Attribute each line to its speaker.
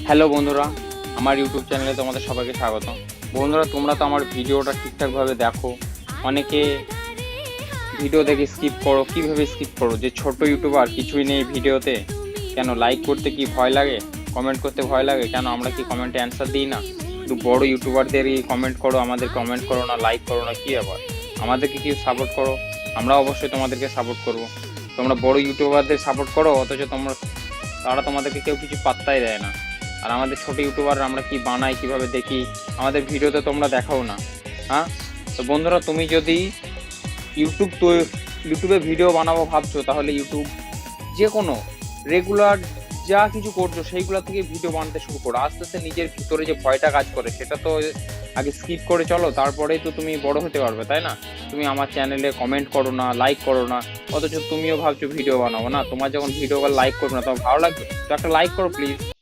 Speaker 1: Hello বন্ধুরা, আমার YouTube চ্যানেলে তোমাদের সবাইকে স্বাগত। বন্ধুরা, তোমরা তো আমার ভিডিওটা ঠিকঠাকভাবে দেখো। অনেকে ভিডিও দেখে স্কিপ করো। কিভাবে স্কিপ করো? যে ছোট ইউটিউবার, কিছুই নেই ভিডিওতে, কেন লাইক করতে কি ভয় লাগে? কমেন্ট করতে ভয় লাগে কেন? আমরা কি কমেন্টে অ্যান্সার দিই না? শুধু বড় ইউটিউবারদেরই কমেন্ট করো, আমাদের কমেন্ট করো না, লাইক করো না, কি আবার? আমাদেরকে কি সাপোর্ট করো? আমরা অবশ্যই তোমাদেরকে সাপোর্ট করব। তোমরা বড় ইউটিউবারদের সাপোর্ট করো, অথচ তারা তোমাদেরকে কেউ কিছু পাত্তাই দেয় না। আর আমাদের ছোট ইউটিউবার আমরা কি বানাই, কিভাবে দেখি, আমাদের ভিডিওতে তোমরা দেখাও না। হ্যাঁ, তো বন্ধুরা, তুমি যদি ইউটিউবে ভিডিও বানাবো ভাবছো, তাহলে ইউটিউব যে কোনো রেগুলার যা কিছু করছো সেইগুলো থেকে ভিডিও বানাতে শুরু করো। আস্তে আস্তে নিজের ভিতরে যে ভয়টা কাজ করে সেটা তো আগে স্কিপ করে চলো, তারপরেই তো তুমি বড় হতে পারবে, তাই না? তুমি আমার চ্যানেলে কমেন্ট করো না, লাইক করো না, অথচ তুমিও ভাবছো ভিডিও বানাবো না। তোমার যখন ভিডিও লাইক করবে না, তোমার ভালো লাগবে তো? একটা লাইক করো প্লিজ।